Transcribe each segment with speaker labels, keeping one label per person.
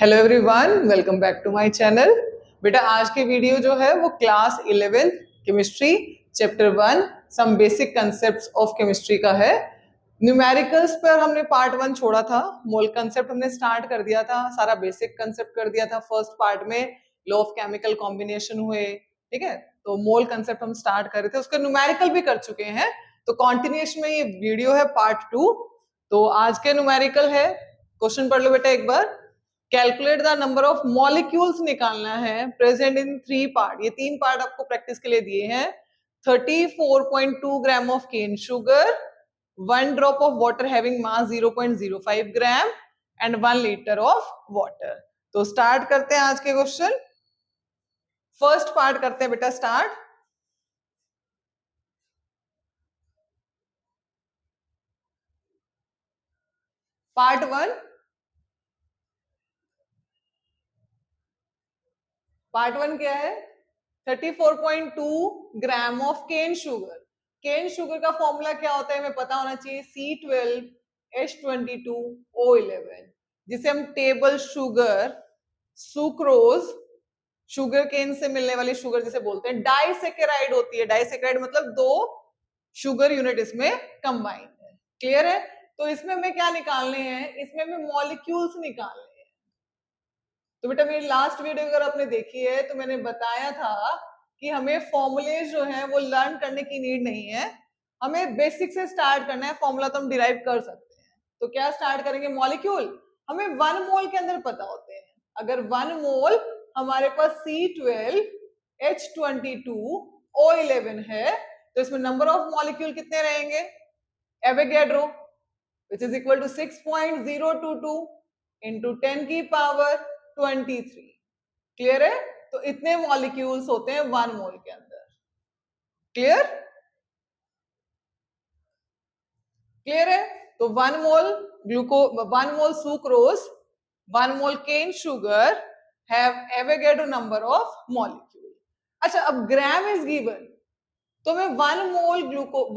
Speaker 1: Hello everyone, welcome back to my channel. बेटा आज की वीडियो जो है वो class 11th chemistry chapter 1 some basic concepts of chemistry का है। न्यूमेरिकल्स पर हमने पार्ट 1 छोड़ा था। मोल कंसेप्ट हमने स्टार्ट कर दिया था, सारा बेसिक कंसेप्ट कर दिया था फर्स्ट पार्ट में। लॉ ऑफ केमिकल कॉम्बिनेशन हुए, ठीक है। तो मोल कंसेप्ट हम स्टार्ट कर रहे थे, उसका न्यूमेरिकल भी कर चुके हैं। तो कॉन्टिन्यूएशन में ये वीडियो है पार्ट 2। तो आज के न्यूमेरिकल है, क्वेश्चन पढ़ लो बेटा एक बार। Calculate the number of molecules निकालना है प्रेजेंट इन 3 पार्ट। ये 3 पार्ट आपको प्रैक्टिस के लिए दिए हैं। 34.2 gram of cane sugar, 1 drop of water having mass 0.05 gram and 1 litre of water. तो स्टार्ट करते हैं आज के क्वेश्चन। फर्स्ट पार्ट करते हैं बेटा स्टार्ट। पार्ट 1, पार्ट 1 क्या है? 34.2 gram of cane sugar. Cane sugar का फॉर्मूला क्या होता है हमें पता होना चाहिए, C12H22O11, जिसे हम table sugar, sucrose, sugar cane से मिलने वाली शुगर जिसे बोलते हैं, डाइसेकेराइड होती है। डाइसेकेराइड मतलब 2 शुगर यूनिट इसमें कंबाइंड है। क्लियर है? तो इसमें हमें क्या निकालने हैं? इसमें हमें मॉलिक्यूल्स निकालने हैं। तो बेटा मेरी लास्ट वीडियो अगर आपने देखी है तो मैंने बताया था कि हमें फॉर्मूलेज जो है वो लर्न करने की नीड नहीं है, हमें बेसिक से स्टार्ट करना है। फॉर्मूला तो हम डिराइव कर सकते हैं। तो क्या स्टार्ट करेंगे? मॉलिक्यूल हमें 1 मोल के अंदर पता होते हैं। अगर 1 मोल हमारे पास C12H22O11 है तो इसमें नंबर ऑफ मॉलिक्यूल कितने रहेंगे? Avogadro which is equal to 6.022 into 10 की पावर 23। क्लियर है? तो इतने मॉलिक्यूल्स होते हैं 1 मोल के अंदर। क्लियर? क्लियर है? तो 1 mole glucose 1 mole sucrose, 1 mole cane sugar have Avogadro number of molecule. अच्छा, अब ग्राम इज गिवन, तो मैं 1 मोल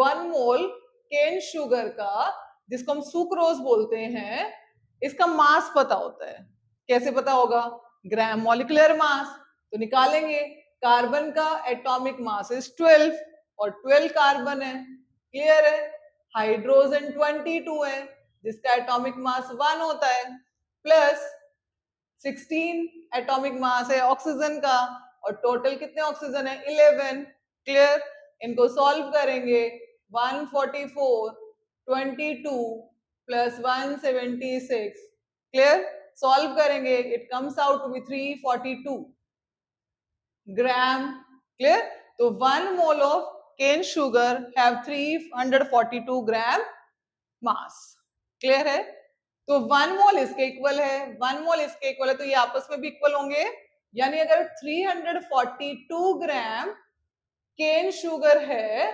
Speaker 1: 1 मोल केन शुगर का, जिसको हम सुक्रोज बोलते हैं, इसका मास पता होता है। कैसे पता होगा? ग्राम मॉलिक्यूलर मास। तो निकालेंगे। कार्बन का एटॉमिक मास इज 12 और 12 कार्बन है। क्लियर है? हाइड्रोजन 22 है जिसका एटॉमिक मास 1 होता है, प्लस 16 एटॉमिक मास है ऑक्सीजन का, और टोटल कितने ऑक्सीजन है? 11। क्लियर? इनको सॉल्व करेंगे। 144 22 प्लस 176। क्लियर? सॉल्व करेंगे, it comes out to be 342 gram. Clear? तो 1 mole of cane sugar have 342 gram mass. Clear है? तो 1 मोल इसके इक्वल है, 1 मोल इसके इक्वल है, तो ये आपस में भी इक्वल होंगे। यानी अगर 342 ग्राम केन शुगर है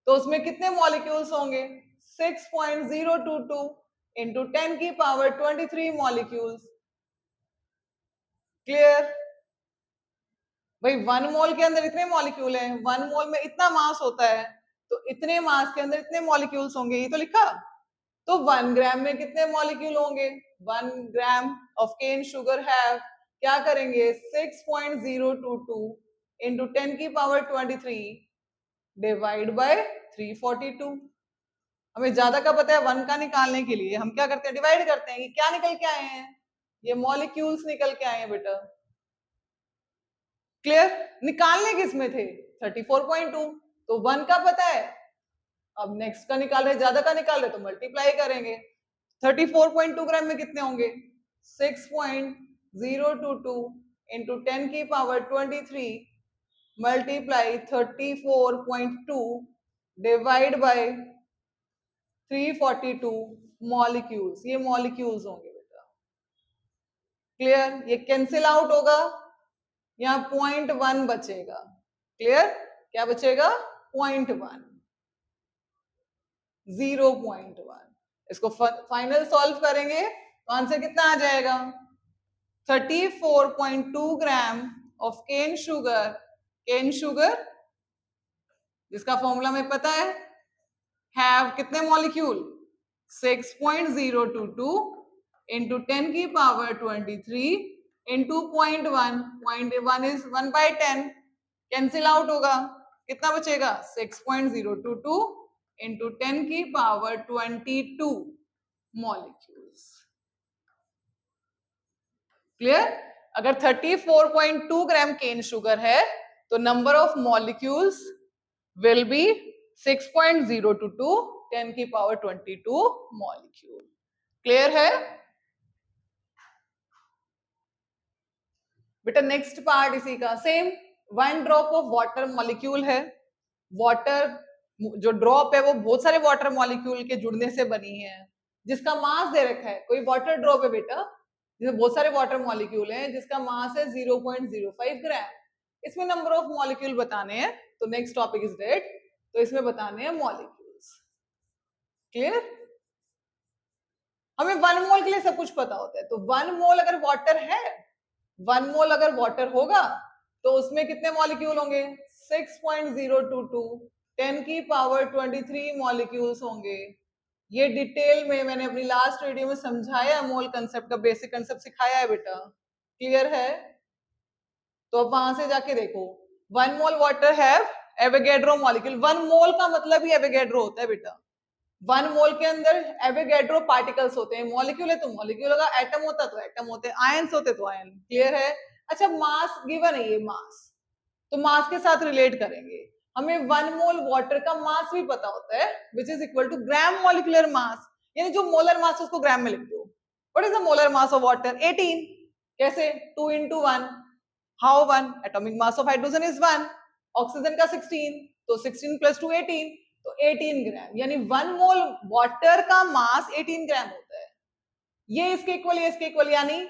Speaker 1: तो उसमें कितने मॉलिक्यूल्स होंगे? 6.022 इंटू 10 की पावर 23 मॉलिक्यूल्स। क्लियर? भाई 1 मोल के अंदर इतने मॉलिक्यूल हैं, 1 मोल में इतना मास होता है, तो इतने मास के अंदर इतने मॉलिक्यूल्स होंगे, ये तो लिखा। तो 1 ग्राम में कितने मॉलिक्यूल होंगे? 1 gram of cane sugar have, क्या करेंगे, 6.022 इंटू 10 की पावर 23 डिवाइड बाय 342। हमें ज्यादा का पता है, 1 का निकालने के लिए हम क्या करते हैं? डिवाइड करते हैं। कि क्या निकल के आए हैं? ये मॉलिक्यूल्स निकल के आए हैं बेटा। क्लियर? निकालने किस में थे? 34.2। तो 1 का पता है, अब नेक्स्ट का निकाल रहे, ज्यादा का निकाल रहे तो मल्टीप्लाई करेंगे। 34.2 ग्राम में कितने होंगे? 6.022 इंटू 10 की power 23 multiply 34.2 divide by 342 molecules. ये मॉलिक्यूल्स होंगे बेटा। क्लियर? ये कैंसिल आउट होगा, यहाँ 0.1 बचेगा। क्लियर? क्या बचेगा? 0.1, 0.1। इसको फाइनल सॉल्व करेंगे तो आंसर कितना आ जाएगा? 34.2 gram of cane sugar. Cane sugar जिसका फॉर्मूला हमें पता है, हैव कितने मॉलिक्यूल? 6.022 इंटू 10 की power 23 into 0.1, 0.1 is 1/10, cancel out होगा, कितना बचेगा 6.022 इंटू 10 की पावर 22 मॉलिक्यूल्स। क्लियर? अगर 34.2 ग्राम केन शुगर है तो number of molecules will be 6.022 10 की पावर 22 मॉलिक्यूल। क्लियर है बेटा? नेक्स्ट पार्ट इसी का same, 1 drop of water molecule है। वाटर जो ड्रॉप है वो बहुत सारे वाटर मॉलिक्यूल के जुड़ने से बनी है, जिसका मास दे रखा है, कोई वाटर ड्रॉप है बेटा जिसमें बहुत सारे वाटर मॉलिक्यूल हैं, जिसका मास है 0.05 ग्राम। इसमें नंबर ऑफ मॉलिक्यूल बताने हैं, तो नेक्स्ट टॉपिक इज डेट, तो इसमें बताने हैं मॉलिक्यूल्स। क्लियर? हमें 1 मोल के लिए सब कुछ पता होता है, तो 1 मोल अगर वाटर है, 1 मोल अगर वाटर होगा तो उसमें कितने मॉलिक्यूल होंगे 6.022 10 की पावर 23 मॉलिक्यूल्स होंगे। ये डिटेल में मैंने अपनी लास्ट वीडियो में समझाया, मोल कंसेप्ट का बेसिक कंसेप्ट सिखाया है बेटा। क्लियर है? तो अब वहां से जाके देखो, 1 मोल वाटर हैव एवोगैड्रो मॉलिक्यूल। 1 मोल का मतलब ही एवोगैड्रो होता है बेटा। 1 मोल के अंदर एवोगैड्रो पार्टिकल्स होते हैं, मॉलिक्यूल है तो मॉलिक्यूल होगा, एटम होता तो एटम होते हैं, आयंस होते तो आयन। क्लियर है? अच्छा, मास गिवन है, ये मास, तो मास के साथ रिलेट करेंगे। हमें 1 मोल वाटर का मास भी पता होता है, which is equal to gram molecular mass, यानी जो मोलर मास है उसको ग्राम में लिख दो। What is the molar mass of water? 18। कैसे? 2 into 1। How 1? Atomic mass of hydrogen is 1, oxygen का 16, तो 16 + 2 18, तो 18 ग्राम, यानी 1 मोल वाटर का मास 18 ग्राम होता है। ये इसके इक्वल, ये इसके इक्वल, यानी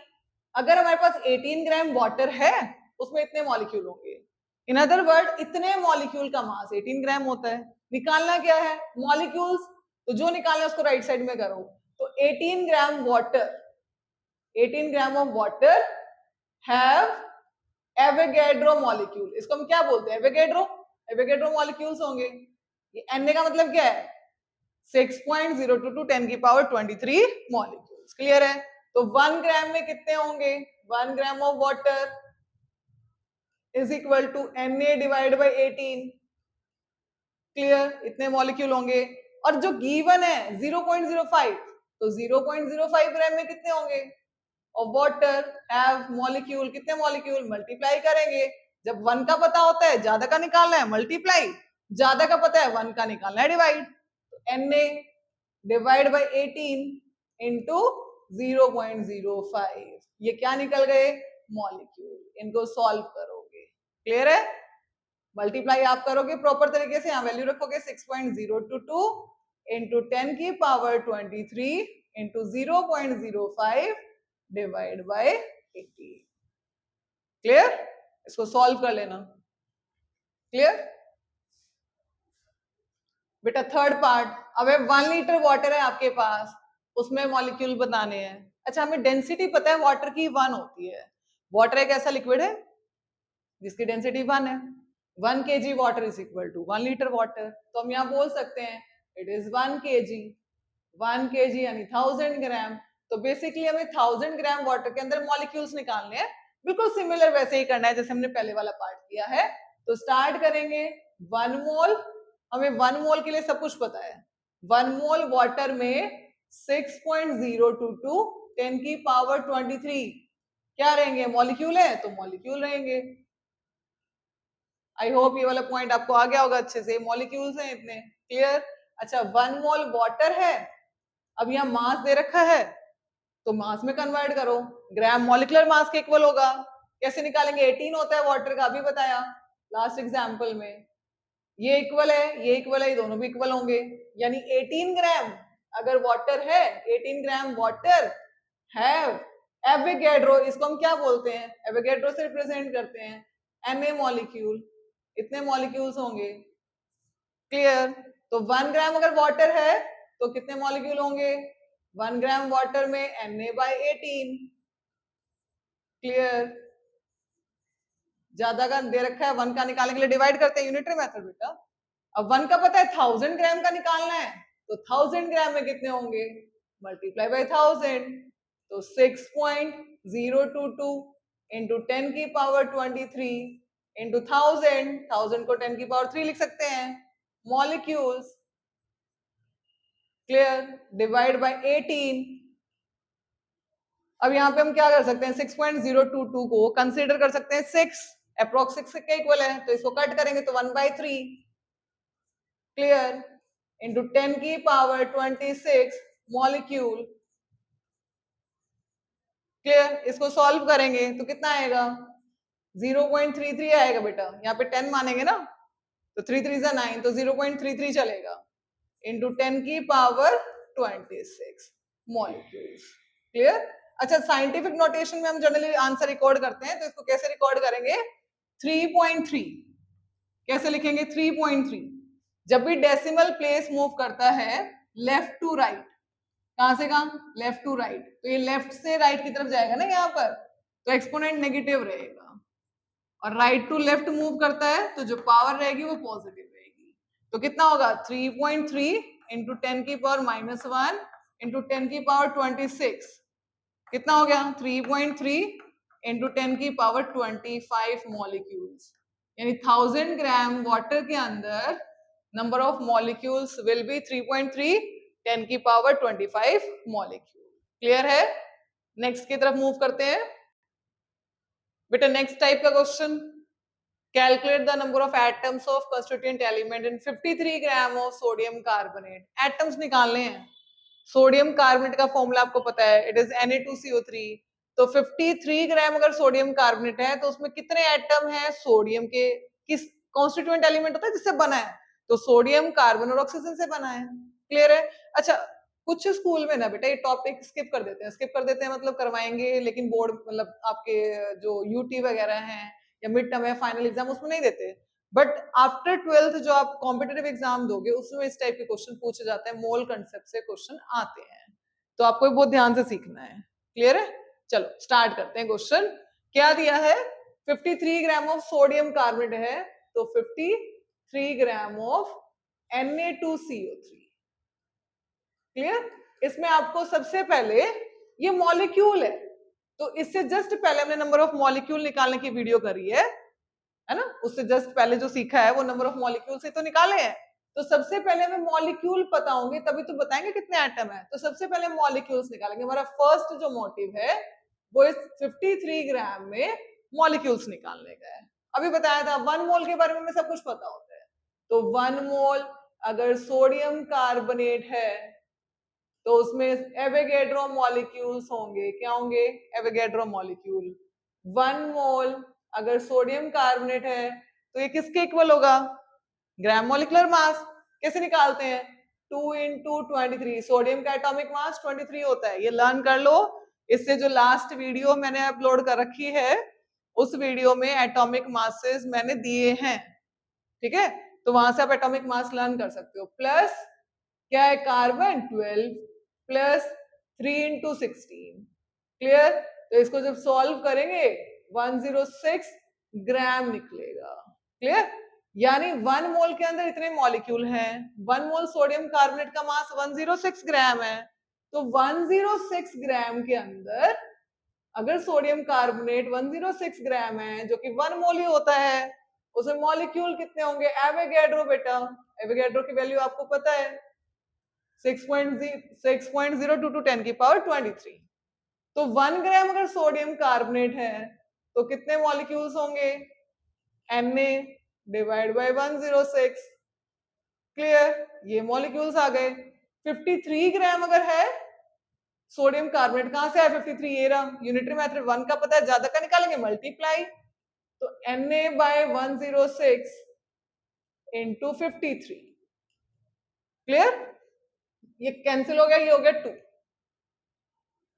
Speaker 1: अगर हमारे पास 18 ग्राम वाटर है उसमें इतने मॉलिक्यूल होंगे। इन अदर वर्ड, इतने मॉलिक्यूल का मास 18 ग्राम होता है। निकालना क्या है? मॉलिक्यूल्स, तो जो निकालना है उसको राइट साइड में करो। तो 18 gram water, 18 gram of water have Avogadro molecule. इसको हम क्या बोलते हैं? एवोगैड्रो, एवोगैड्रो मॉलिक्यूल्स होंगे। ये Na का मतलब क्या है? 6.022 10 की पावर 23 मॉलिक्यूल्स। क्लियर है? तो 1 ग्राम में कितने होंगे? 1 gram of water is equal to Na divide by 18। Clear? इतने मॉलिक्यूल होंगे। और जो गिवन है 0.05, तो 0.05 ग्राम में कितने होंगे? और वाटर हैव मॉलिक्यूल, कितने मॉलिक्यूल? मल्टीप्लाई करेंगे। जब 1 का पता होता है ज्यादा का निकालना है मल्टीप्लाई, ज्यादा का पता है 1 का निकालना है डिवाइड। तो Na डिवाइड बाई 18 इंटू 0.05, ये क्या निकल गए? मॉलिक्यूल। इनको सॉल्व करोगे। क्लियर है? मल्टीप्लाई आप करोगे प्रॉपर तरीके से, यहाँ वैल्यू रखोगे 6.022 इंटू 10 की power 23 into 0.05 divide by 80। Clear? इसको सॉल्व कर लेना। क्लियर बेटा? थर्ड पार्ट, अब 1 लीटर वाटर है आपके पास, उसमें मॉलिक्यूल बनाने हैं। अच्छा, हमें डेंसिटी पता है वाटर की 1 होती है। वाटर एक ऐसा लिक्विड है जिसकी डेंसिटी 1 है। 1 kg water is equal to 1 litre water. तो हम यहाँ बोल सकते हैं इट इज 1 kg। 1 kg यानी 1000 ग्राम। तो बेसिकली हमें 1000 ग्राम वाटर के अंदर मॉलिक्यूल्स निकालने हैं। बिल्कुल सिमिलर वैसे ही करना है जैसे हमने पहले वाला पार्ट किया है। तो स्टार्ट करेंगे 1 मोल, हमें 1 मोल के लिए सब कुछ पता है। 1 मोल वाटर में 6.022 10 की पावर 23 क्या रहेंगे? मॉलिक्यूल है तो मॉलिक्यूल रहेंगे। आई होप ये वाला पॉइंट आपको आ गया होगा अच्छे से। मॉलिक्यूल्स हैं इतने। क्लियर? अच्छा, 1 मोल वाटर है, अब यहाँ मास दे रखा है तो मास में कन्वर्ट करो, ग्राम मॉलिक्यूलर मास के इक्वल होगा। कैसे निकालेंगे? 18 होता है वाटर का, अभी बताया लास्ट एग्जाम्पल में। ये इक्वल है, ये इक्वल है, ये दोनों भी इक्वल होंगे, यानी 18 ग्राम अगर वाटर है, 18 ग्राम वाटर हैव एवोगैड्रो, इसको हम क्या बोलते हैं? एवोगैड्रो से रिप्रेजेंट करते हैं Na मॉलिक्यूल। इतने मॉलिक्यूल्स होंगे। क्लियर? तो 1 ग्राम अगर वाटर है तो कितने मॉलिक्यूल होंगे? 1 ग्राम वाटर में Na/18। क्लियर? ज्यादा का दे रखा है, 1 का निकालने के लिए डिवाइड करते हैं, यूनिटरी मेथड बेटा। अब 1 का पता है 1000 ग्राम का निकालना है, तो 1000 ग्राम में कितने होंगे? Multiply by 1000। तो 6.022 इंटू 10 की पावर 23 इंटू 1000 को 10 की पावर 3 लिख सकते हैं मॉलिक्यूल्स। क्लियर? Divide by 18। अब यहाँ पे हम क्या कर सकते हैं, 6.022 को कंसीडर कर सकते हैं 6, अप्रोक्स 6 के इक्वल है, तो इसको कट करेंगे तो 1/3। क्लियर? इंटू 10 की पावर 26 मॉलिक्यूल। क्लियर? इसको सॉल्व करेंगे तो कितना आएगा, 0.33 आएगा बेटा। यहाँ पे 10 मानेंगे ना, तो 3 3 9, तो 0.33 चलेगा इंटू 10 की पावर 26 मॉलिक्यूल्स। क्लियर? अच्छा, साइंटिफिक नोटेशन में हम जनरली आंसर रिकॉर्ड करते हैं, तो इसको कैसे रिकॉर्ड करेंगे, 3.3। कैसे लिखेंगे, 3.3। जब भी डेसिमल प्लेस मूव करता है लेफ्ट टू राइट, कहां से कहां, लेफ्ट टू राइट, तो ये लेफ्ट से राइट की तरफ जाएगा ना यहाँ पर, तो एक्सपोनेंट नेगेटिव रहेगा। और राइट टू लेफ्ट मूव करता है तो जो पावर रहेगी वो पॉजिटिव रहेगी। तो कितना होगा, 3.3 इंटू 10 की पावर -1 इंटू 10 की पावर 26, कितना हो गया, 3.3 इंटू 10 की पावर 25 मॉलिक्यूल्स। यानी 1000 ग्राम वाटर के अंदर number of molecules will be 3.3 10 की पावर 25 मॉलिक्यूल। क्लियर है? नेक्स्ट की तरफ मूव करते हैं बेटा। नेक्स्ट टाइप का question, calculate the number of atoms of constituent element in 53 gram of sodium carbonate. Atoms निकालने हैं। सोडियम कार्बोनेट का फॉर्मूला आपको पता है, इट इज Na2CO3। तो 53 ग्राम अगर सोडियम कार्बोनेट है तो उसमें कितने एटम है सोडियम के, किस कॉन्स्टिट्यूएंट एलिमेंट होता है जिससे बना है, तो सोडियम कार्बन और ऑक्सीजन से बना है। क्लियर है? अच्छा, कुछ स्कूल में ना बेटा ये टॉपिक स्किप कर देते हैं, स्किप कर देते हैं मतलब करवाएंगे, लेकिन बोर्ड मतलब आपके जो यूटी वगैरह हैं या मिड टर्म है, फाइनल एग्जाम, उसमें नहीं देते। बट आफ्टर 12th जो आप कॉम्पिटेटिव एग्जाम दोगे उसमें इस टाइप के क्वेश्चन पूछे जाते हैं, मोल कंसेप्ट से क्वेश्चन आते हैं, तो आपको बहुत ध्यान से सीखना है। क्लियर है? चलो स्टार्ट करते हैं। क्वेश्चन क्या दिया है, 53 ग्राम ऑफ सोडियम कार्बोनेट है, तो 53 ग्राम ऑफ Na2CO3। क्लियर? इसमें आपको सबसे पहले ये मॉलिक्यूल है, तो इससे जस्ट पहले हमने नंबर ऑफ मॉलिक्यूल निकालने की वीडियो करी है ना, उससे जस्ट पहले जो सीखा है वो नंबर ऑफ मॉलिक्यूल से तो निकाले हैं। तो सबसे पहले हमें मॉलिक्यूल पता होंगे तभी तो बताएंगे कितने एटम है, तो सबसे पहले मॉलिक्यूल्स निकालेंगे। हमारा फर्स्ट जो मोटिव है वो इस 53 ग्राम में मॉलिक्यूल्स निकालने का है। अभी बताया था 1 मोल के बारे में हमें सब कुछ पता होता है, तो 1 मोल अगर सोडियम कार्बोनेट है तो उसमें एवोगैड्रो मॉलिक्यूल्स होंगे। क्या होंगे, एवोगैड्रो मॉलिक्यूल। 1 मोल अगर सोडियम कार्बोनेट है तो ये किसके इक्वल होगा, ग्राम मॉलिक्यूलर मास। कैसे निकालते हैं, 2 इंटू 23, सोडियम का एटॉमिक मास 23 होता है, ये लर्न कर लो। इससे जो लास्ट वीडियो मैंने अपलोड कर रखी है उस वीडियो में एटॉमिक मासेस मैंने दिए हैं, ठीक है, तो वहां से आप एटॉमिक मास लर्न कर सकते हो। प्लस क्या है, कार्बन 12 प्लस 3 इंटू 16। क्लियर? तो इसको जब सॉल्व करेंगे 106 ग्राम निकलेगा। क्लियर? यानी 1 मोल के अंदर इतने मॉलिक्यूल हैं। 1 मोल सोडियम कार्बोनेट का मास 106 ग्राम है, तो 106 ग्राम के अंदर अगर सोडियम कार्बोनेट 106 ग्राम है जो कि 1 मोल ही होता है, उसमें मॉलिक्यूल कितने होंगे, एवोगैड्रो बेटा, एवोगैड्रो की वैल्यू आपको पता है 6.022 टू 10 की पावर 23। तो 1 ग्राम अगर सोडियम कार्बोनेट है तो कितने मॉलिक्यूल्स होंगे, Na डिवाइड बाय 106। क्लियर? ये मॉलिक्यूल्स आ गए। 53 ग्राम अगर है सोडियम कार्बोनेट, कहां से आया 53, ये रहा, यूनिटरी मेथड 1 का पता है, ज्यादा का निकालेंगे मल्टीप्लाई, तो Na बाय 106 इंटू 53। क्लियर? ये कैंसिल हो गया, ये हो गया 2।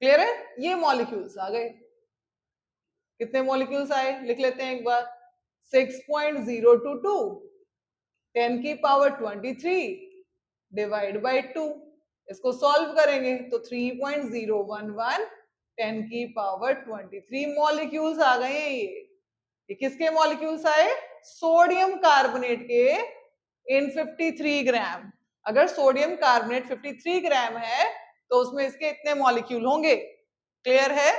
Speaker 1: क्लियर है? ये मॉलिक्यूल्स आ गए। कितने मॉलिक्यूल्स आए लिख लेते हैं एक बार, 6.022 10 की पावर 23 डिवाइड बाय 2। इसको सॉल्व करेंगे तो 3.011 10 की पावर 23 मॉलिक्यूल्स आ गए हैं। ये किसके मॉलिक्यूल्स आए, सोडियम कार्बोनेट के इन 53 ग्राम। अगर सोडियम कार्बोनेट 53 ग्राम है तो उसमें इसके इतने मॉलिक्यूल होंगे। क्लियर है?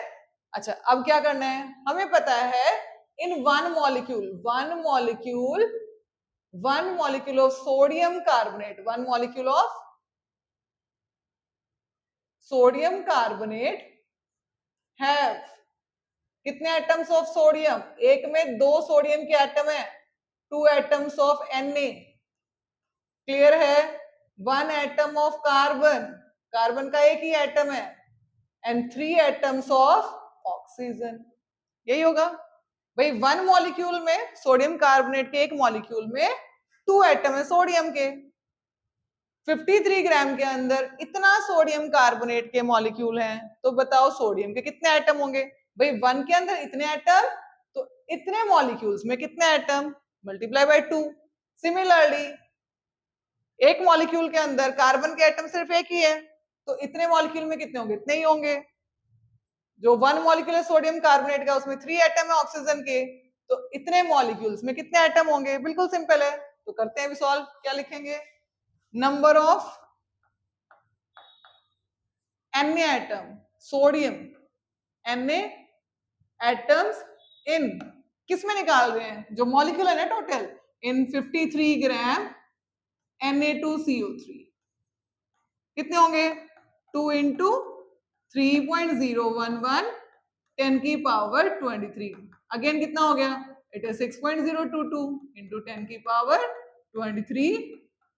Speaker 1: अच्छा, अब क्या करना है, हमें पता है in one molecule of sodium carbonate, have कितने एटम्स ऑफ सोडियम, एक में 2 सोडियम के एटम है, 2 एटम्स ऑफ Na, क्लियर है? 1 एटम ऑफ कार्बन का एक ही एटम है, एंड 3 एटम्स ऑफ ऑक्सीजन। यही होगा भाई, 1 मॉलिक्यूल में सोडियम कार्बोनेट के एक मॉलिक्यूल में 2 एटम है सोडियम के, 53 ग्राम के अंदर इतना सोडियम कार्बोनेट के मॉलिक्यूल हैं, तो बताओ सोडियम के कितने एटम होंगे? भाई 1 के अंदर इतने एटम, तो इतने मॉलिक्यूल्स में कितने एटम, मल्टीप्लाई बाय 2। सिमिलरली एक मॉलिक्यूल के अंदर कार्बन के एटम सिर्फ एक ही है, तो इतने मॉलिक्यूल में कितने होंगे, इतने ही होंगे। जो 1 मॉलिक्यूल है सोडियम कार्बोनेट का, उसमें 3 एटम है ऑक्सीजन के, तो इतने मॉलिक्यूल्स में कितने एटम होंगे? बिल्कुल सिंपल है, तो करते हैं अभी सॉल्व। क्या लिखेंगे? Number of Na atom, sodium Na atoms in, किस में निकाल रहे हैं, जो मॉलिक्यूल है ना टोटल, इन 53 ग्राम Na2CO3 कितने होंगे? 2 इंटू 3.011 10 की पावर 23, अगेन कितना हो गया, इट इज 6.022 इंटू 10 की पावर 23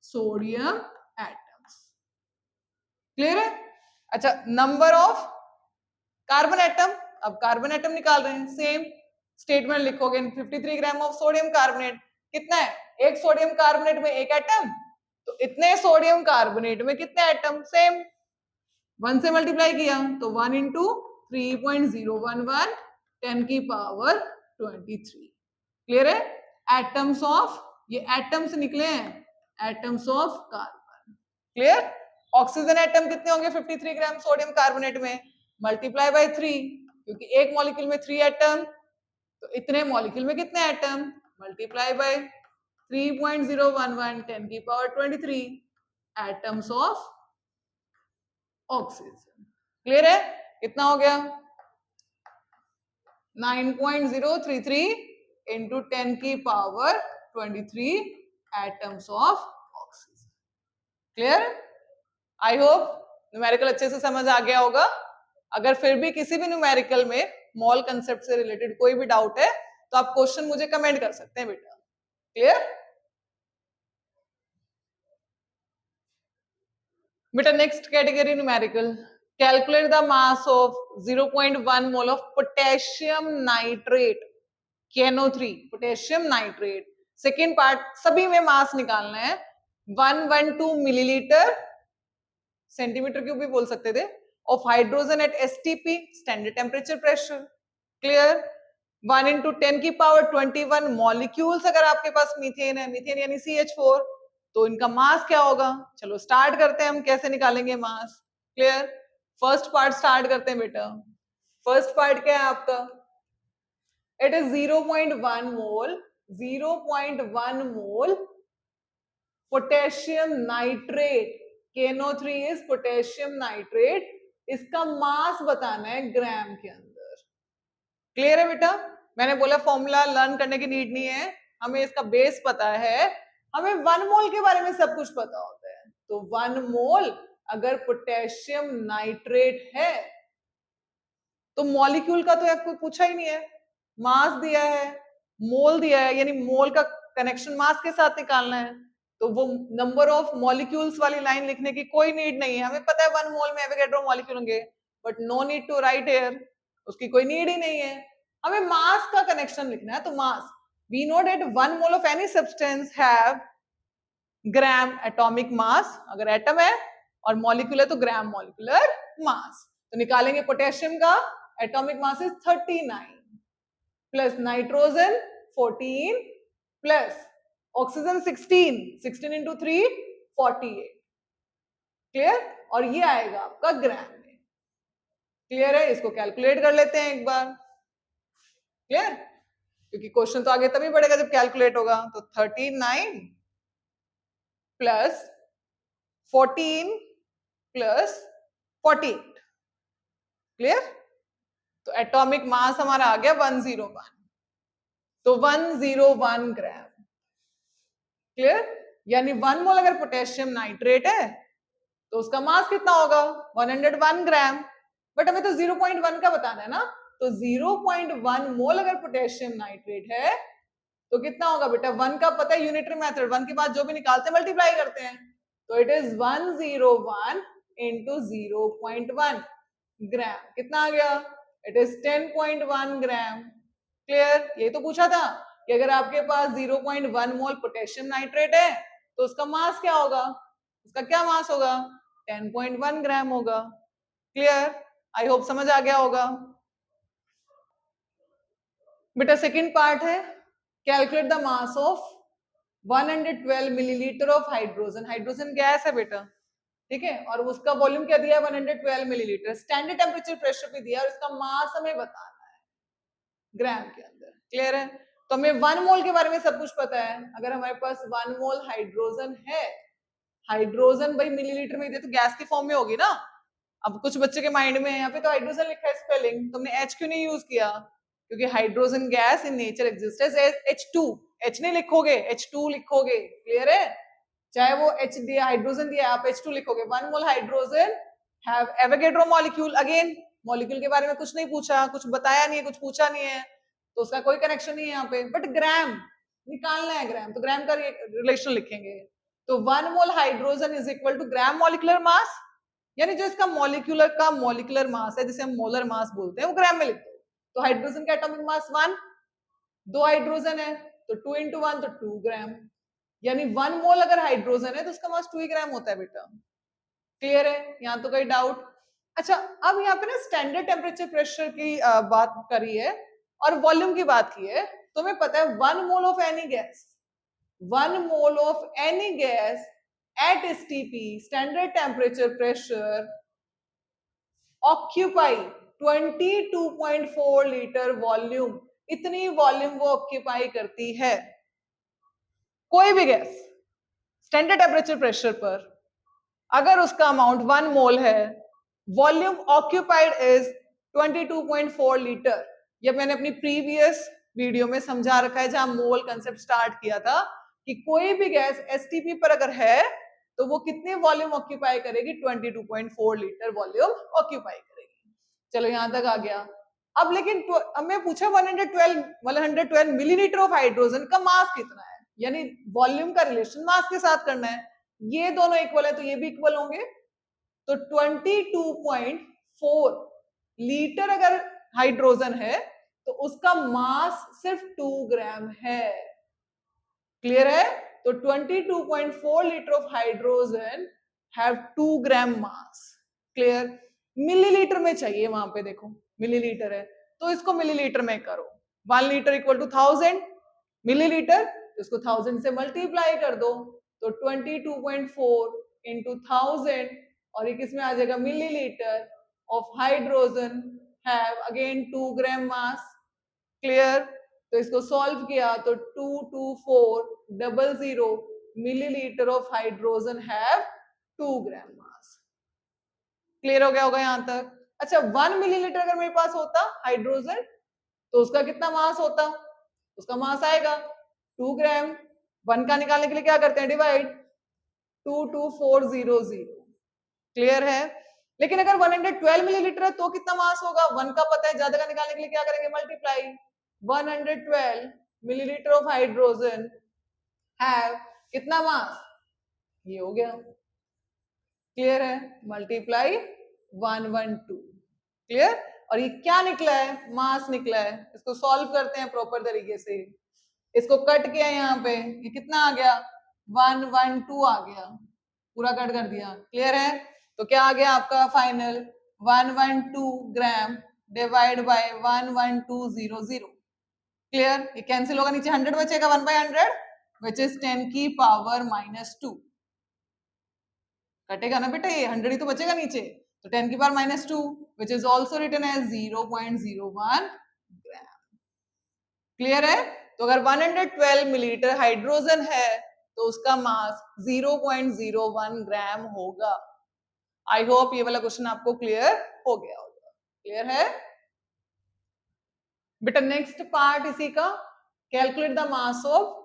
Speaker 1: सोडियम एटम्स। क्लियर है? अच्छा, नंबर ऑफ कार्बन एटम, अब कार्बन एटम निकाल रहे हैं, सेम स्टेटमेंट लिखोगे, 53 ग्राम ऑफ सोडियम कार्बोनेट कितना है, एक सोडियम कार्बोनेट में एक एटम, तो इतने सोडियम कार्बोनेट में कितने एटम, सेम 1 से मल्टीप्लाई किया तो 1 इंटू 3.011 10 की पावर 23। क्लियर है? एटम्स ऑफ, ये एटम्स निकले हैं, atoms of carbon. Clear? Oxygen atom कितने होंगे 53 ग्राम सोडियम कार्बोनेट में, मल्टीप्लाई बाय 3, क्योंकि एक मॉलिक्यूल में 3 एटम, तो इतने मॉलिक्यूल में कितने एटम, मल्टीप्लाई बाय 3.011 10 की power 23 atoms of oxygen. Clear है? कितना हो गया, 9.033 इंटू 10 की power 23 atoms of oxygen. Clear? I hope numerical अच्छे से समझ आ गया होगा। अगर फिर भी किसी भी न्यूमेरिकल में मोल कंसेप्ट से रिलेटेड कोई भी डाउट है, तो आप क्वेश्चन मुझे कमेंट कर सकते हैं बेटा। क्लियर? बेटा next category numerical, calculate the mass of 0.1 mole of potassium nitrate KNO3, potassium nitrate. Second part, सभी में मास निकालना है, 112 मिलीलीटर, सेंटीमीटर क्यूब भी बोल सकते थे, of hydrogen at STP, standard temperature pressure. Clear? 1 into 10 की पावर 21 मॉलिक्यूल्स, अगर आपके पास मीथेन है, मीथेन यानी CH4, तो इनका मास क्या होगा? चलो स्टार्ट करते हैं, हम कैसे निकालेंगे मास। क्लियर? फर्स्ट पार्ट स्टार्ट करते हैं बेटा। फर्स्ट पार्ट क्या है आपका, it is 0.1 mole potassium nitrate, KNO3 is potassium nitrate, इसका मास बताना है ग्राम के अंदर। क्लियर है बेटा? मैंने बोला फॉर्मूला लर्न करने की नीड नहीं है, हमें इसका बेस पता है, हमें 1 मोल के बारे में सब कुछ पता होता है। तो 1 मोल अगर पोटेशियम नाइट्रेट है, तो मॉलिक्यूल का तो आपको पूछा ही नहीं है, मास दिया है, मोल दिया है, यानी मोल का कनेक्शन मास के साथ निकालना है, तो वो नंबर ऑफ मॉलिक्यूल्स वाली लाइन लिखने की कोई नीड नहीं है, हमें पता है 1 मोल में एवोगैड्रो मॉलिक्यूल होंगे, but no need to write here, उसकी कोई नीड ही नहीं है, हमें मास का कनेक्शन लिखना है। तो mass, we know that 1 mole of any substance have gram atomic mass, अगर एटम है और मॉलिक्यूल है तो ग्राम मॉलिक्यूलर मास। तो निकालेंगे पोटेशियम का atomic mass is 39 plus nitrogen 14 plus oxygen 16 into 3 48। Clear? और ये आएगा आपका ग्राम में। क्लियर है? इसको कैलकुलेट कर लेते हैं एक बार। क्लियर? क्योंकि क्वेश्चन तो आगे तभी बढ़ेगा जब कैलकुलेट होगा। तो 39 plus 14 plus 48। Clear? Atomic mass हमारा आ गया 101, तो 101 ग्राम। क्लियर? यानी 1 मोल अगर पोटेशियम नाइट्रेट है तो उसका मास कितना होगा 101 ग्राम, बट हमें तो 0.1 का बताना है ना, तो 0.1 मोल अगर पोटेशियम नाइट्रेट है तो कितना होगा बेटा, 1 का पता है यूनिटरी मेथड, 1 के बाद जो भी निकालते हैं मल्टीप्लाई करते हैं, तो इट इज 101 इंटू 0.1 ग्राम, कितना आ गया, इट इज 10.1 ग्राम। क्लियर? ये तो पूछा था कि अगर आपके पास 0.1 मोल पोटेशियम नाइट्रेट है तो उसका मास क्या होगा, उसका क्या मास होगा, 10.1 ग्राम होगा। क्लियर? आई होप समझ आ गया होगा। बेटा सेकंड पार्ट है, calculate the mass of 112 millilitre of hydrogen. Hydrogen gas है बेटा, ठीक है, और उसका वॉल्यूम क्या दिया है 112 मिलीलीटर, स्टैंडर्ड टेम्परेचर प्रेशर पे दिया है और इसका मास हमें बताना है ग्राम के अंदर। क्लियर है? तो हमें 1 मोल के बारे में सब कुछ पता है, अगर हमारे पास 1 मोल हाइड्रोजन है, हाइड्रोजन भाई मिलीलीटर में दे तो गैस के फॉर्म में होगी ना। अब कुछ बच्चे के माइंड में यहाँ पे तो हाइड्रोजन लिखा है स्पेलिंग, तुमने एच क्यों नहीं यूज किया, क्योंकि hydrogen gas in nature exist as H2, H नहीं लिखोगे H2 लिखोगे। क्लियर है? चाहे वो H दिया हाइड्रोजन दिया आप H2 लिखोगे। 1 mole hydrogen have Avogadro molecule, again molecule के बारे में कुछ नहीं पूछा, कुछ बताया नहीं है, कुछ पूछा नहीं है, तो उसका कोई कनेक्शन नहीं है यहाँ पे, बट ग्राम निकालना है ग्राम, तो ग्राम का रिलेशन लिखेंगे। तो 1 mole hydrogen is equal to gram molecular mass, यानी जो इसका मॉलिक्यूलर मास है जिसे हम मोलर मास बोलते हैं वो ग्राम में लिखते हैं। तो हाइड्रोजन का एटॉमिक मास 1, 2 हाइड्रोजन है तो 2 इंटू 1 तो 2 ग्राम, यानी 1 मोल अगर हाइड्रोजन है तो उसका मास 2 ग्राम होता है बेटा। क्लियर है? यहाँ तो कोई डाउट? अच्छा, अब यहाँ पे ना स्टैंडर्ड टेम्परेचर प्रेशर की बात करी है और वॉल्यूम की बात की है, तो हमें पता है 1 mole of any gas, 1 mole of any gas at STP standard temperature pressure occupy 22.4 litre volume, इतनी वॉल्यूम वो ऑक्यूपाई करती है। कोई भी गैस स्टैंडर्ड टेम्परेचर प्रेशर पर अगर उसका अमाउंट 1 मोल है, वॉल्यूम ऑक्यूपाइड इज 22.4 लीटर। ये मैंने अपनी प्रीवियस वीडियो में समझा रखा है जहां मोल कंसेप्ट स्टार्ट किया था कि कोई भी गैस एसटीपी पर अगर है तो वो कितने वॉल्यूम ऑक्यूपाई करेगी, 22.4 लीटर वॉल्यूम ऑक्यूपाई करेगी। चलो यहां तक आ गया। अब लेकिन हमें पूछा 112 मिलीलीटर ऑफ हाइड्रोजन का मास कितना है, यानी वॉल्यूम का रिलेशन मास के साथ करना है। ये दोनों इक्वल है तो ये भी इक्वल होंगे, तो 22.4 लीटर अगर हाइड्रोजन है तो उसका मास सिर्फ 2 ग्राम है। क्लियर है? तो 22.4 litre of hydrogen have 2 gram mass. Clear? Millilitre में चाहिए, वहां पे देखो मिलीलीटर है तो इसको मिलीलीटर में करो, 1 लीटर इक्वल टू 1000 मिलीलीटर, इसको 1000 से मल्टीप्लाई कर दो तो 22.4 इंटू 1000 और ये किसमें आ जाएगा, millilitre of hydrogen have again 2 gram mass. Clear? तो इसको सॉल्व किया तो 22400 millilitre of hydrogen have 2 gram mass. Clear हो गया होगा यहां तक? अच्छा, 1 मिलीलीटर अगर मेरे पास होता हाइड्रोजन तो उसका कितना मास होता, उसका मास आएगा 2 ग्राम। 1 का निकालने के लिए क्या करते हैं, डिवाइड 22400। क्लियर है? लेकिन अगर 112 मिलीलीटर है तो कितना मास होगा, 1 का पता है, ज्यादा का निकालने के लिए क्या करेंगे, multiply 112 millilitre of hydrogen have कितना मास, ये हो गया। क्लियर है? मल्टीप्लाई 112। क्लियर? और ये क्या निकला है, मास निकला है। इसको सॉल्व करते हैं प्रॉपर तरीके से, इसको कट किया यहाँ पे, ये कितना आ गया 112 आ गया, पूरा कट कर दिया। क्लियर है? तो क्या आ गया आपका final 112 gram divide by 11200। Clear? ये कैंसिल होगा, नीचे 100 बचेगा, 1/100 विच इज 10 की पावर -2। कटेगा ना बेटा, ये 100 ही तो बचेगा नीचे, तो 10 की power -2 which is also written as 0.01 gram. Clear है? तो अगर 112 मिलीलीटर हाइड्रोजन है तो उसका मास 0.01 ग्राम होगा। आई होप ये वाला क्वेश्चन आपको क्लियर हो गया होगा। क्लियर है? बेटा नेक्स्ट पार्ट इसी का, calculate the mass of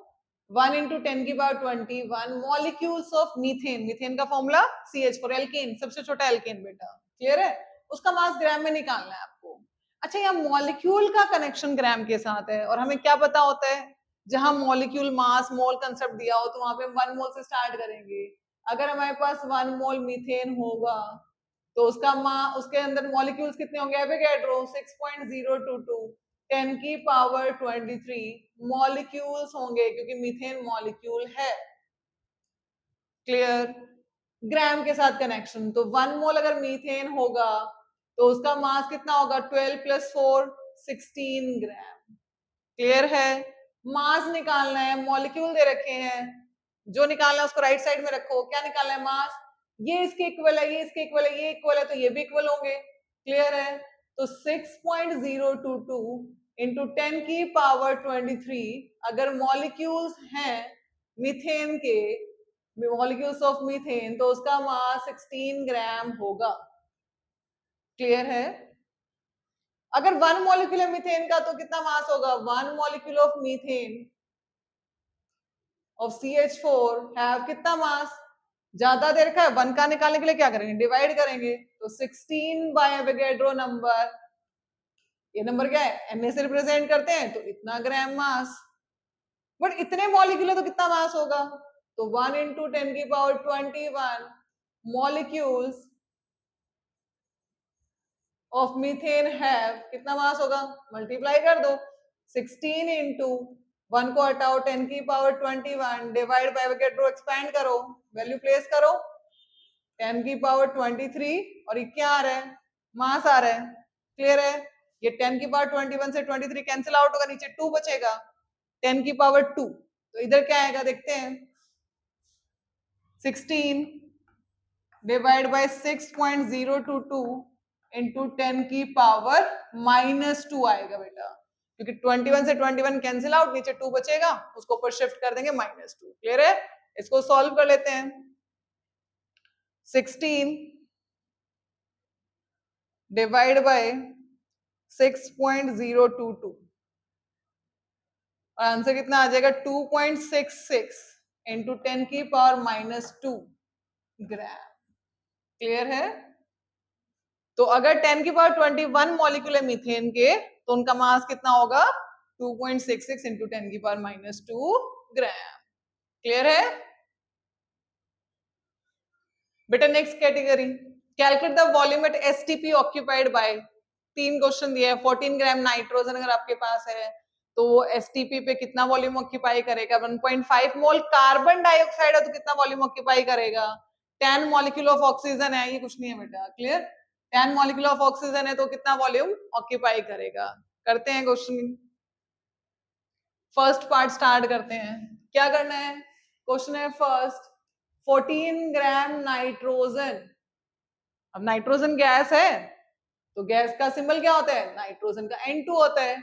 Speaker 1: 1 into 10 की power 21 molecules of methane. Methane का फॉर्मूला CH4, एल्केन, सबसे छोटा एल्केन बेटा, क्लियर है? उसका मास ग्राम में निकालना है आपको। अच्छा, यहाँ मॉलिक्यूल का कनेक्शन ग्राम के साथ है, और हमें क्या पता होता है, जहां मॉलिक्यूल मास मोल कंसेप्ट दिया हो तो वहां पे 1 मोल से स्टार्ट करेंगे। अगर हमारे पास 1 मोल मीथेन होगा तो उसके अंदर मॉलिक्यूल्स कितने होंगे, एवोगैड्रो 6.022 10 की पावर 23 मॉलिक्यूल्स होंगे, क्योंकि मीथेन मॉलिक्यूल है। क्लियर? ग्राम के साथ कनेक्शन, तो 1 मोल अगर मीथेन होगा तो उसका मास कितना होगा, 12 + 4 16 ग्राम। क्लियर है? मास निकालना है, मॉलिक्यूल दे रखे हैं, जो निकालना है उसको राइट साइड में रखो। क्या निकालना है, मास। ये इसके इक्वल है, ये इसके इक्वल है, ये इक्वल है, तो ये भी इक्वल होंगे। क्लियर है? तो 6.022 इंटू 10 की पावर 23 अगर मॉलिक्यूल्स हैं मीथेन के, मॉलिक्यूल्स ऑफ मीथेन, तो उसका मास 16 ग्राम होगा। क्लियर है? अगर 1 मॉलिक्यूल है मीथेन का तो कितना मास होगा, 1 molecule of methane of CH4 have कितना मास, ज्यादा दे रखा है, 1 का निकालने के लिए क्या करेंगे, डिवाइड करेंगे, तो 16 बाय एवोगैड्रो नंबर, ये नंबर क्या है, Na से रिप्रेजेंट करते हैं, तो इतना ग्राम मास। बट इतने मॉलिक्यूल है तो कितना मास होगा, तो 1 into 10 की power 21 molecules of methane have कितना मास होगा, मल्टीप्लाई कर दो, 16 इंटू 1 को हटाओ 10 की power 21 divide by Avogadro, expand करो, वैल्यू प्लेस करो, 10 की पावर 23 और ये क्या आ रहा है, मास आ रहा है। क्लियर है? ये 10 की पावर 21 से 23 कैंसिल आउट होगा, नीचे 2 बचेगा, 10 की पावर 2, तो इधर क्या आएगा देखते हैं, 16 डिवाइड बाय 6.022 इंटू 10 की पावर -2 आएगा बेटा, क्योंकि 21 से 21 कैंसिल आउट, नीचे 2 बचेगा, उसको ऊपर शिफ्ट कर देंगे -2। क्लियर है? इसको सॉल्व कर लेते हैं। 16 डिवाइड बाय 6.022 और आंसर कितना आ जाएगा, 2.66 इंटू 10 की पावर -2 ग्राम। क्लियर है? तो अगर 10 की पावर 21 मॉलिक्यूल है मीथेन के, तो उनका मास कितना होगा, 2.66 इंटू 10 की पावर -2 ग्राम। क्लियर है बेटा? Next category, calculate the volume at STP occupied bye, 3 question दिए हैं। 14 ग्राम नाइट्रोजन अगर आपके पास है तो वो एसटीपी पे कितना वॉल्यूम ऑक्यूपाई करेगा, 1.5 मोल कार्बन डाइऑक्साइड है तो कितना वॉल्यूम ऑक्यूपाई करेगा, 10 मॉलिक्यूल ऑफ ऑक्सीजन है, ये कुछ नहीं है बेटा। क्लियर? 10 मॉलिक्यूल ऑफ ऑक्सीजन है तो कितना वॉल्यूम ऑक्यूपाई करेगा। करते हैं क्वेश्चन, फर्स्ट पार्ट स्टार्ट करते हैं। क्या करना है, क्वेश्चन है फर्स्ट, 14 ग्राम नाइट्रोजन। अब नाइट्रोजन गैस है तो गैस का सिंबल क्या होता है, नाइट्रोजन का N2 होता है।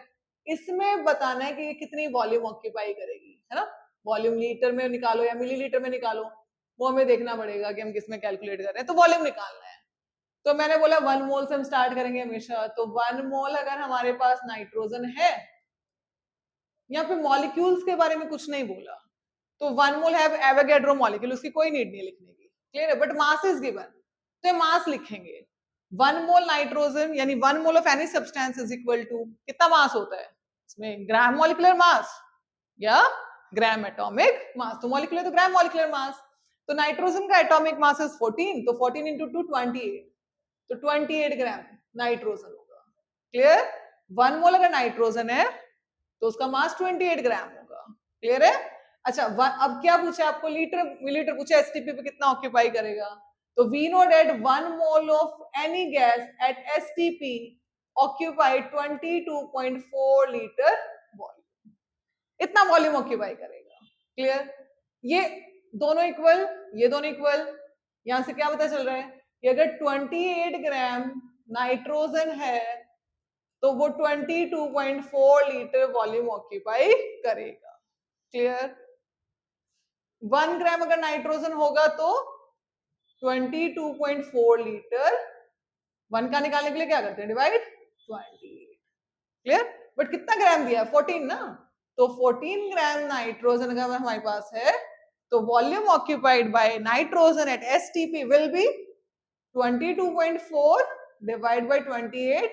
Speaker 1: इसमें बताना है कि ये कितनी वॉल्यूम ऑक्यूपाई करेगी, है ना। वॉल्यूम लीटर में निकालो या मिलीलीटर में निकालो, वो हमें देखना पड़ेगा कि हम किसमें कैलकुलेट कर रहे हैं, तो वॉल्यूम निकालना है। तो मैंने बोला 1 मोल से हम स्टार्ट करेंगे हमेशा, तो 1 मोल अगर हमारे पास नाइट्रोजन है, यहाँ पे मॉलिक्यूल्स के बारे में कुछ नहीं बोला, तो 1 मोल है एवोगैड्रो मॉलिक्यूल, उसकी कोई नीड नहीं लिखने की। क्लियर है? बट मास इज गिवन, तो मास लिखेंगे। 1 मोल नाइट्रोजन यानी 1 mole of any substance is equal to कितना मास होता है इसमें, ग्राम मॉलिक्यूलर मास या ग्राम एटॉमिक मास। तो मॉलिक्यूलर तो ग्राम मॉलिक्यूलर मास, तो नाइट्रोजन का एटॉमिक मास इज 14, तो 14 इंटू 2 28, तो 28 ग्राम नाइट्रोजन होगा। क्लियर? 1 मोल अगर नाइट्रोजन है तो उसका मास 28 ग्राम होगा। क्लियर है? अच्छा, अब क्या पूछा आपको, लीटर मिलीलीटर पूछा, एसटीपी पे कितना ऑक्यूपाई करेगा, तो we know that 1 mole of any gas at STP occupy 22.4 litre volume, इतना वॉल्यूम ऑक्यूपाई करेगा। क्लियर? ये दोनों इक्वल, ये दोनों इक्वल, यहां से क्या पता चल रहा है कि अगर 28 ग्राम नाइट्रोजन है तो वो 22.4 लीटर वॉल्यूम ऑक्यूपाई करेगा। क्लियर? 1 ग्राम अगर नाइट्रोजन होगा तो 22.4 लीटर, 1 का निकालने के लिए क्या करते हैं, डिवाइड 28। क्लियर? बट कितना ग्राम दिया है? 14 ना। तो 14 ग्राम नाइट्रोजन अगर हमारे पास है तो volume occupied by nitrogen eight STP will be 22.4 divide by 28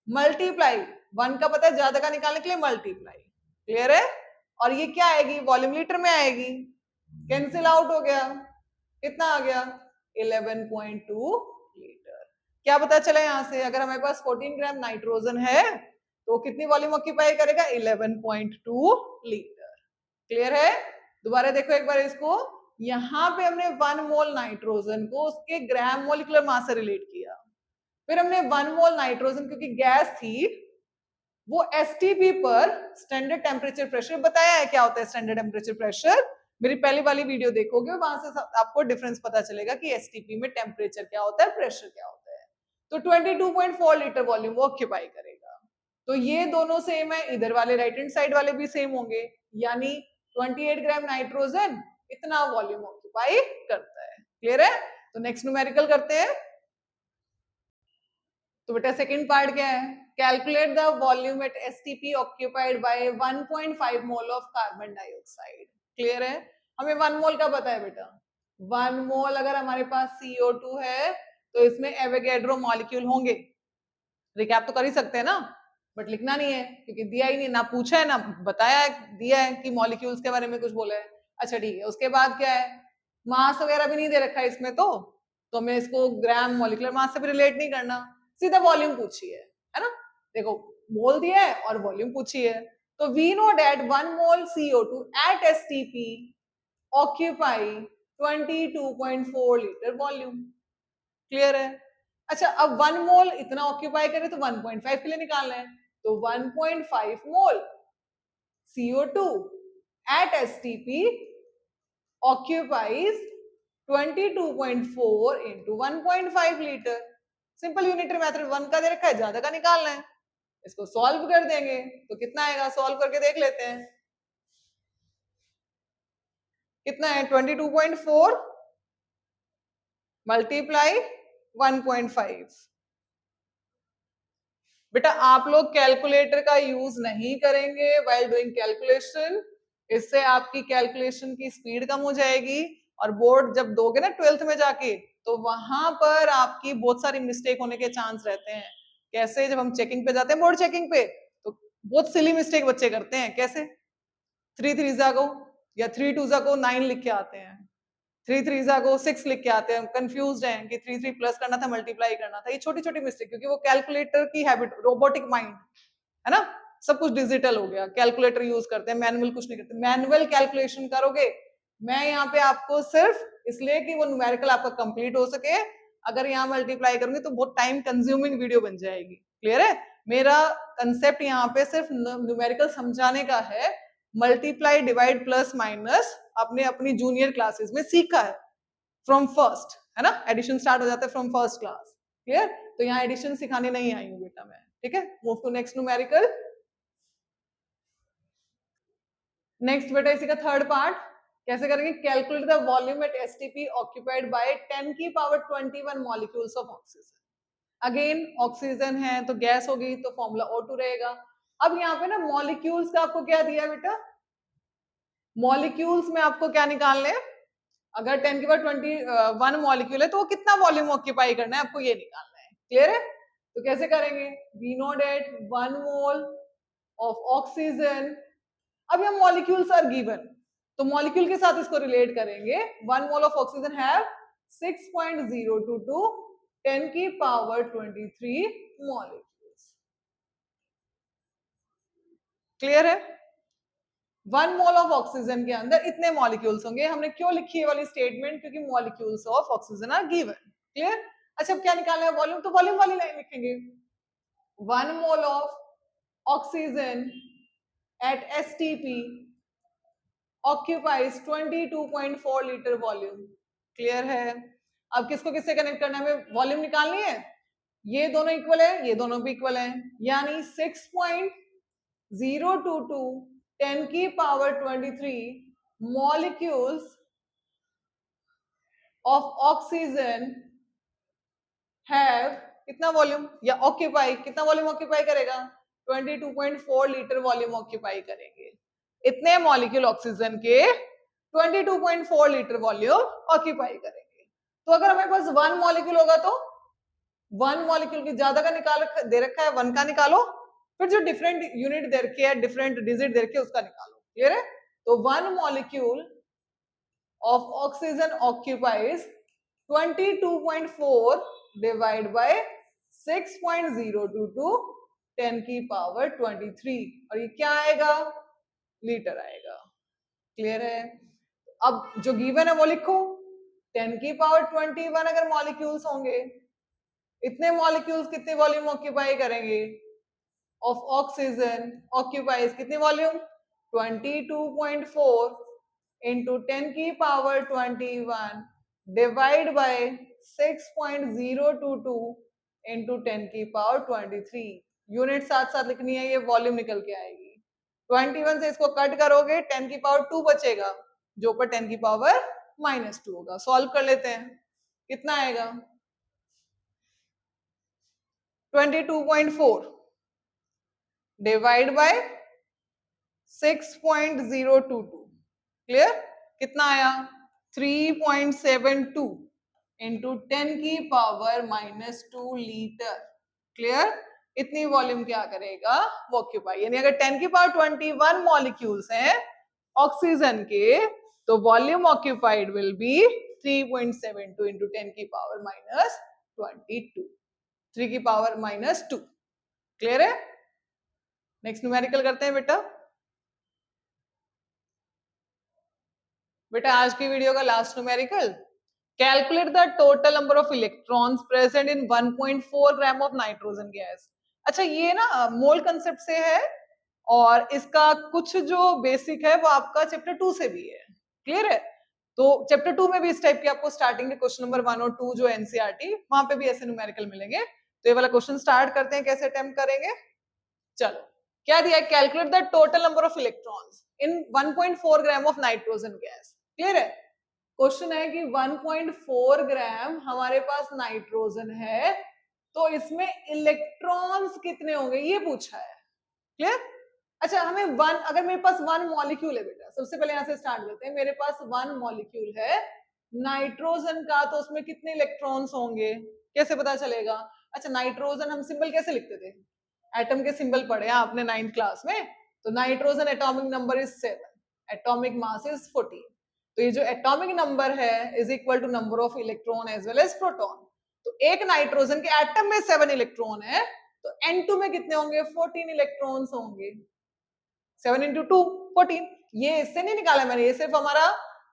Speaker 1: multiply 1 का पता है, ज्यादा का निकालने के लिए मल्टीप्लाई। क्लियर है? और ये क्या आएगी? वॉल्यूम लीटर में आएगी। कैंसिल आउट हो गया, कितना आ गया? 11.2 लीटर। क्या पता चला यहां से? अगर हमारे पास 14 ग्राम नाइट्रोजन है तो कितनी वॉल्यूम ऑक्यूपाई करेगा? 11.2 लीटर। क्लियर है? दोबारा देखो एक बार इसको। यहां पे हमने 1 मोल नाइट्रोजन को उसके ग्राम मोलिकुलर मास से रिलेट किया, फिर हमने 1 मोल नाइट्रोजन क्योंकि गैस थी वो एसटीपी पर स्टैंडर्ड टेम्परेचर प्रेशर बताया है। क्या होता है स्टैंडर्ड टेम्परेचर प्रेशर? मेरी पहली वाली वीडियो देखोगे वहां से आपको डिफरेंस पता चलेगा कि एसटीपी में टेम्परेचर क्या होता है, प्रेशर क्या होता है। तो 22.4 लीटर वॉल्यूम वो ऑक्यूपाई करेगा। तो ये दोनों सेम है, इधर वाले राइट हैंड साइड वाले भी सेम होंगे, यानी 28 ग्राम नाइट्रोजन इतना वॉल्यूम ऑक्यूपाई करता है। क्लियर है? तो नेक्स्ट न्यूमेरिकल करते हैं। तो बेटा सेकंड पार्ट क्या है? Calculate the volume at STP occupied bye 1.5 mole of carbon dioxide. Clear है? हमें 1 मोल का पता है बेटा। 1 मोल अगर हमारे पास CO2 है तो इसमें एवोगैड्रो मॉलिक्यूल होंगे। रिकैप तो कर ही सकते हैं ना, बट लिखना नहीं है क्योंकि दिया ही नहीं, ना पूछा है ना बताया है, दिया है कि मॉलिक्यूल्स के बारे में कुछ बोला है। अच्छा ठीक है, उसके बाद क्या है? मास वगैरह भी नहीं दे रखा है इसमें, तो हमें इसको ग्राम मॉलिक्यूलर मास से भी रिलेट नहीं करना, सीधा वॉल्यूम पूछी है ना? देखो मोल दिया है और वॉल्यूम पूछी है। तो we know that 1 mole CO2 at STP occupy 22.4 litre volume. Clear है? अच्छा अब 1 मोल इतना ऑक्यूपाई करे तो 1.5 के लिए निकालना है, तो 1.5 मोल CO2 at STP occupies 22.4 into 1.5 litre. Simple unitary method, 1 का दे रखा है, ज्यादा का निकालना है। इसको सॉल्व कर देंगे तो कितना आएगा? सॉल्व करके देख लेते हैं कितना है। 22.4 मल्टीप्लाई 1.5। बेटा आप लोग कैलकुलेटर का यूज नहीं करेंगे व्हाइल डूइंग कैलकुलेशन, इससे आपकी कैलकुलेशन की स्पीड कम हो जाएगी और बोर्ड जब दोगे ना 12th में जाके तो वहां पर आपकी बहुत सारी मिस्टेक होने के चांस रहते हैं। कैसे? जब हम चेकिंग पे जाते हैं बोर्ड चेकिंग पे तो बहुत सिली मिस्टेक बच्चे करते हैं। कैसे? 3 3 को या 3 2 को 9 लिख के आते हैं, 3 3 को 6 लिख के आते हैं, कंफ्यूज हैं कि 3 3 प्लस करना था मल्टीप्लाई करना था। ये छोटी छोटी मिस्टेक, क्योंकि वो कैलकुलेटर की हैबिट, रोबोटिक माइंड है ना, सब कुछ डिजिटल हो गया, कैलकुलेटर यूज करते हैं, मैनुअल कुछ नहीं करते। मैनुअल कैलकुलेशन करोगे, मैं यहाँ पे आपको सिर्फ इसलिए कि वो न्यूमेरिकल आपका कंप्लीट हो सके, अगर यहाँ मल्टीप्लाई करूंगी तो बहुत टाइम कंज्यूमिंग वीडियो बन जाएगी। क्लियर है? मेरा कंसेप्ट यहाँ पे सिर्फ न्यूमेरिकल समझाने का है। मल्टीप्लाई डिवाइड प्लस माइनस आपने अपनी जूनियर क्लासेस में सीखा है फ्रॉम फर्स्ट, है ना? एडिशन स्टार्ट हो जाता है फ्रॉम फर्स्ट क्लास। क्लियर? तो यहाँ एडिशन सिखाने नहीं आई हूँ बेटा मैं। ठीक है, move to next numerical. Next बेटा इसी का थर्ड पार्ट कैसे करेंगे? Calculate the volume at STP occupied by 10 की power 21 molecules of oxygen. Again oxygen है तो गैस होगी तो फॉर्मूला O2 रहेगा। अब यहाँ पे ना मॉलिक्यूल्स का आपको क्या दिया बेटा? मॉलिक्यूल्स में आपको क्या निकालने हैं? अगर 10 की पावर 21 मॉलिक्यूल है तो वो कितना वॉल्यूम ऑक्यूपाई करना है आपको ये निकालना है। क्लियर है? तो कैसे करेंगे? We know that 1 mole of oxygen, अब यहाँ मॉलिक्यूल्स आर गिवन तो मॉलिक्यूल के साथ इसको रिलेट करेंगे। 1 मोल ऑफ ऑक्सीजन हैव 6.022 10 की पावर 23 मॉलिक्यूल्स। क्लियर है? 1 मोल ऑफ ऑक्सीजन के अंदर इतने मॉलिक्यूल्स होंगे। हमने क्यों लिखी है वाली स्टेटमेंट? क्योंकि molecules of oxygen are given. Clear? अच्छा अब क्या निकालना है? वॉल्यूम, तो वॉल्यूम वाली लाइन लिखेंगे। 1 mole of oxygen at STP occupies 22.4 litre volume. Clear है? अब किसको किससे कनेक्ट करना है? हमें वॉल्यूम निकालनी है। ये दोनों इक्वल है, ये दोनों भी इक्वल है, यानी 6.022 10 की power 23 molecules of oxygen have कितना वॉल्यूम, या ऑक्यूपाई, कितना वॉल्यूम ऑक्यूपाई करेगा? 22.4 लीटर वॉल्यूम ऑक्यूपाई करेंगे। इतने मॉलिक्यूल ऑक्सीजन के 22.4 लीटर वॉल्यूम ऑक्यूपाई करेंगे। तो अगर हमारे पास 1 मॉलिक्यूल होगा तो 1 मॉलिक्यूल की ज्यादा का दे रखा है 1 का निकालो, फिर जो डिफरेंट यूनिट दे रखी है, डिफरेंट डिजिट दे रखी है, उसका निकालो। क्लियर है? तो 1 molecule of oxygen occupies 22.4 divided by 6.022 10 की पावर 23 और ये क्या आएगा? लीटर आएगा। क्लियर है? अब जो गिवन है वो लिखो, 10 की पावर 21 अगर मॉलिक्यूल्स होंगे, इतने मॉलिक्यूल्स कितने वॉल्यूम ऑक्यूपाई करेंगे? ऑफ ऑक्सीजन ऑक्यूपाइज कितनी वॉल्यूम? 22.4 into 10 की पावर 21 डिवाइड बाय 6.022 into 10 की पावर 23। यूनिट साथ साथ लिखनी है, ये वॉल्यूम निकल के आएगी। 21 से इसको कट करोगे 10 की पावर 2 बचेगा, जो ऊपर 10 की पावर -2 होगा। सॉल्व कर लेते हैं, कितना आएगा? 22.4 डिवाइड बाय 6.022। क्लियर? कितना आया? 3.72 इंटू 10 की पावर -2 लीटर। क्लियर? इतनी वॉल्यूम क्या करेगा? वो ऑक्यूपाई। यानी अगर 10 की पावर 21 मॉलिक्यूल्स हैं ऑक्सीजन के, तो volume occupied will be 3.72 into 10 की पावर -22, 3 की पावर -2। क्लियर है? नेक्स्ट न्यूमेरिकल करते हैं बेटा। बेटा आज की वीडियो का last numerical, calculate the total number of electrons present in 1.4 gram of nitrogen gas. अच्छा, ये ना मोल कंसेप्ट से है और इसका कुछ जो बेसिक है वो आपका चैप्टर 2 से भी है। क्लियर है? तो चैप्टर 2 में भी इस टाइप के आपको स्टार्टिंग के क्वेश्चन नंबर 1 और 2 जो एनसीईआरटी, वहां पे भी ऐसे न्यूमेरिकल मिलेंगे। तो ये वाला क्वेश्चन स्टार्ट करते हैं, कैसे अटेम्प्ट करेंगे। चलो, क्या दिया है? Calculate the total number of electrons in 1.4 gram of nitrogen gas. Clear है? क्वेश्चन है कि 1.4 ग्राम हमारे पास नाइट्रोजन है, तो इसमें इलेक्ट्रॉन्स कितने होंगे ये पूछा है। क्लियर? अच्छा, हमें अगर मेरे पास 1 मॉलिक्यूल है बेटा, सबसे पहले यहां से स्टार्ट करते हैं। मेरे पास 1 मॉलिक्यूल है नाइट्रोजन का, तो उसमें कितने इलेक्ट्रॉन्स होंगे, कैसे पता चलेगा? अच्छा, नाइट्रोजन हम सिंबल कैसे लिखते थे? एटम के सिंबल पढ़े आपने 9th क्लास में। तो nitrogen atomic number is 7, atomic mass is 14। तो ये जो एटॉमिक नंबर है is equal to number of electron as well as proton. तो एक नाइट्रोजन के एटम में 7 इलेक्ट्रॉन है, तो N2 में कितने होंगे? 14 इलेक्ट्रॉन्स होंगे। 7 इंटू 2 14। ये इससे नहीं निकाला मैंने, ये सिर्फ हमारा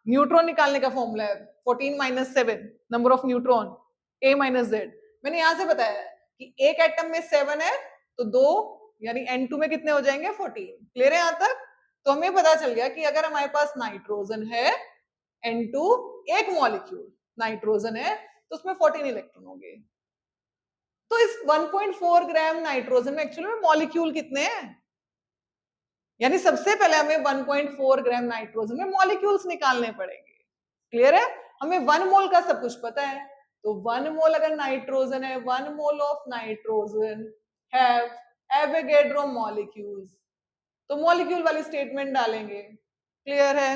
Speaker 1: न्यूट्रॉन निकालने का फॉर्मूला है। 14 minus 7 number of neutron A minus Z। मैंने यहां से बताया कि एक एटम में 7 है, तो 2 यानी N2 में कितने हो जाएंगे? 14। क्लियर है यहां तक? तो हमें पता चल गया कि अगर हमारे पास नाइट्रोजन है, N2 एक मॉलिक्यूल नाइट्रोजन है, तो उसमें 14 इलेक्ट्रॉन होंगे। तो इस 1.4 ग्राम नाइट्रोजन में एक्चुअली में मॉलिक्यूल कितने हैं? यानी सबसे पहले हमें 1.4 ग्राम नाइट्रोजन में मॉलिक्यूल्स निकालने पड़ेंगे। क्लियर है? हमें 1 मोल का सब कुछ पता है, तो 1 मोल अगर नाइट्रोजन है, 1 mole of nitrogen have Avogadro molecules, तो मॉलिक्यूल वाली स्टेटमेंट डालेंगे। क्लियर है?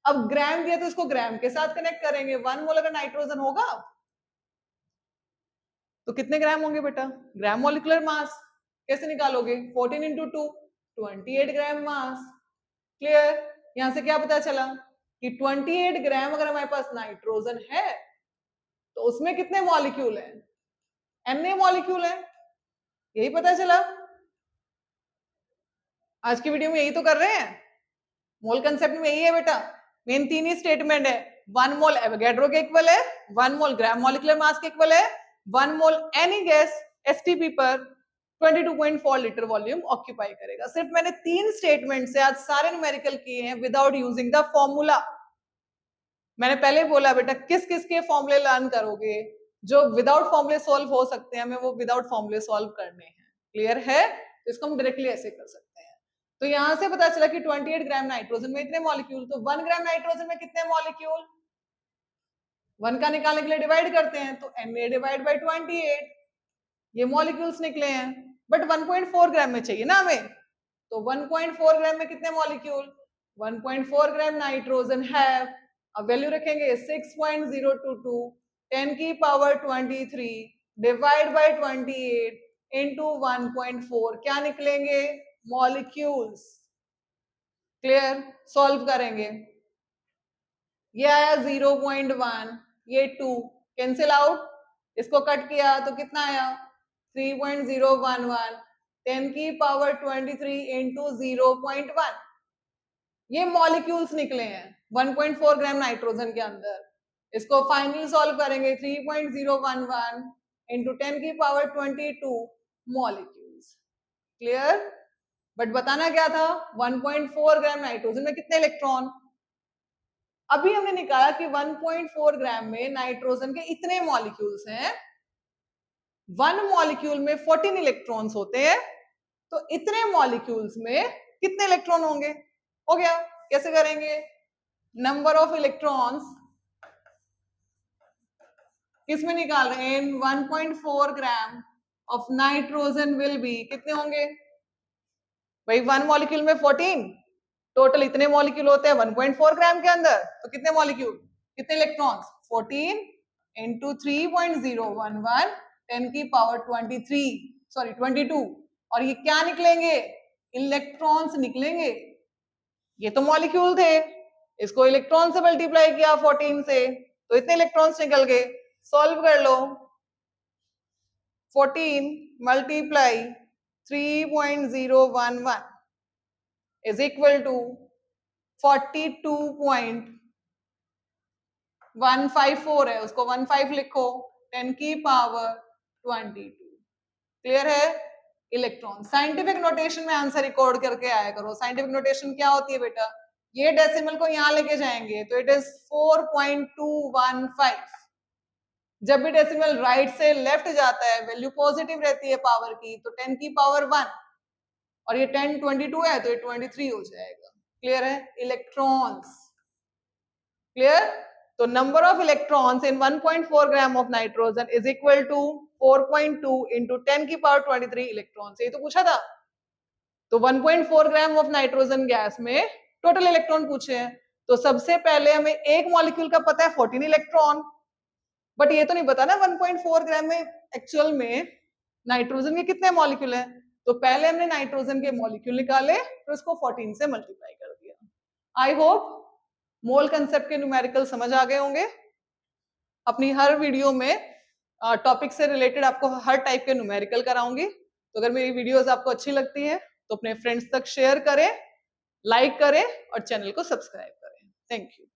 Speaker 1: अब ग्राम दिया तो इसको ग्राम के साथ कनेक्ट करेंगे। 1 मोल अगर नाइट्रोजन होगा तो कितने ग्राम होंगे बेटा? ग्राम मॉलिक्यूलर मास कैसे निकालोगे? 14 इंटू 2 28 ग्राम मास। क्लियर? यहां से क्या पता चला कि 28 ग्राम अगर हमारे पास नाइट्रोजन है, तो उसमें कितने मॉलिक्यूल हैं? Na मॉलिक्यूल है। यही पता चला। आज की वीडियो में यही तो कर रहे हैं। मोल कंसेप्ट में यही है बेटा। मेन 3 ही स्टेटमेंट है। 1 मोल एवोगैड्रो के इक्वल है, 1 मोल ग्राम मॉलिक्यूलर मास के इक्वल है, 1 मोल एनी गैस एसटीपी पर 22.4 लीटर वॉल्यूम ऑक्यूपाई करेगा। सिर्फ मैंने 3 स्टेटमेंट से आज सारे न्यूमेरिकल किए हैं विदाउट यूजिंग द फॉर्मूला। मैंने पहले बोला बेटा, किस किस के फॉर्मूले लर्न करोगे जो विदाउट फॉर्मूले सॉल्व हो सकते हैं, हमें वो विदाउट फॉर्मूले सॉल्व करने हैं। क्लियर है? तो इसको हम डायरेक्टली ऐसे कर सकते हैं। तो यहां से पता चला कि 28 ग्राम नाइट्रोजन में इतने मॉलिक्यूल, तो 1 ग्राम नाइट्रोजन में कितने मॉलिक्यूल? 1 का निकालने के लिए डिवाइड करते हैं, तो Na डिवाइड बाई 28, ये मॉलिक्यूल्स निकले हैं। बट 1.4 ग्राम में चाहिए ना हमें, तो 1.4 ग्राम में कितने मॉलिक्यूल, 1.4 ग्राम नाइट्रोजन हैव, अब वैल्यू रखेंगे 6.022 10 की पावर 23 डिवाइड बाय 28 इनटू 1.4, क्या निकलेंगे, मॉलिक्यूल्स। क्लियर, सॉल्व करेंगे, ये आया 0.1, ये 2 कैंसिल आउट, इसको कट किया तो कितना आया 3.011 10 की पावर 23 इंटू 0.1, ये मॉलिक्यूल्स निकले हैं 1.4 ग्राम नाइट्रोजन के अंदर। इसको फाइनली सॉल्व करेंगे 3.011 इंटू 10 की पावर 22 मॉलिक्यूल्स। क्लियर, बट बताना क्या था, 1.4 ग्राम नाइट्रोजन में कितने इलेक्ट्रॉन, अभी हमने निकाला कि 1.4 ग्राम में नाइट्रोजन के इतने मॉलिक्यूल्स हैं, 1 मॉलिक्यूल में 14 इलेक्ट्रॉन्स होते हैं, तो इतने मॉलिक्यूल्स में कितने इलेक्ट्रॉन होंगे, हो गया। कैसे करेंगे, नंबर ऑफ इलेक्ट्रॉन्स किसमें निकाल रहे हैं, 1.4 gram of nitrogen will be, कितने होंगे भाई, 1 मॉलिक्यूल में 14, टोटल इतने मॉलिक्यूल होते हैं 1.4 ग्राम के अंदर, तो कितने मॉलिक्यूल, कितने इलेक्ट्रॉन्स, 14 इंटू 3.011 10 की पावर 22, और ये क्या निकलेंगे, इलेक्ट्रॉन्स निकलेंगे। ये तो मॉलिक्यूल थे, इसको इलेक्ट्रॉन से मल्टीप्लाई किया 14 से, तो इतने इलेक्ट्रॉन्स निकल गए। सॉल्व कर लो, 14 मल्टीप्लाई 3.011 is equal to 42.154 है, उसको 15 लिखो, 10 की पावर 22। क्लियर है, इलेक्ट्रॉन। साइंटिफिक नोटेशन में आंसर रिकॉर्ड करके आया करो। साइंटिफिक नोटेशन क्या होती है बेटा, ये डेसिमल को यहां लेके जाएंगे तो इट इज 4.215। जब भी डेसिमल राइट से लेफ्ट जाता है वैल्यू पॉजिटिव रहती है पावर की, तो 10 की पावर 1, और ये 10 22 है तो ये 23 हो जाएगा। क्लियर है, इलेक्ट्रॉन्स। क्लियर, तो number of electrons in 1.4 gram of nitrogen is equal to 4.2 into 10 की पावर 23 इलेक्ट्रॉन्स, ये तो पूछा था। तो 1.4 ग्राम ऑफ नाइट्रोजन गैस में टोटल इलेक्ट्रॉन पूछे हैं, तो सबसे पहले हमें एक मॉलिक्यूल का पता है 14 इलेक्ट्रॉन, बट ये तो नहीं पता ना 1.4 ग्राम में एक्चुअल में नाइट्रोजन के कितने मॉलिक्यूल हैं। तो पहले हमने नाइट्रोजन के मॉलिक्यूल निकाले, तो इसको 14 से मल्टीप्लाई कर दिया। आई होप मोल कंसेप्ट के न्यूमेरिकल समझ आ गए होंगे। अपनी हर वीडियो में टॉपिक से रिलेटेड आपको हर टाइप के न्यूमेरिकल कराऊंगी। तो अगर मेरी वीडियोस आपको अच्छी लगती है तो अपने फ्रेंड्स तक शेयर करें, लाइक करें और चैनल को सब्सक्राइब करें। Thank you.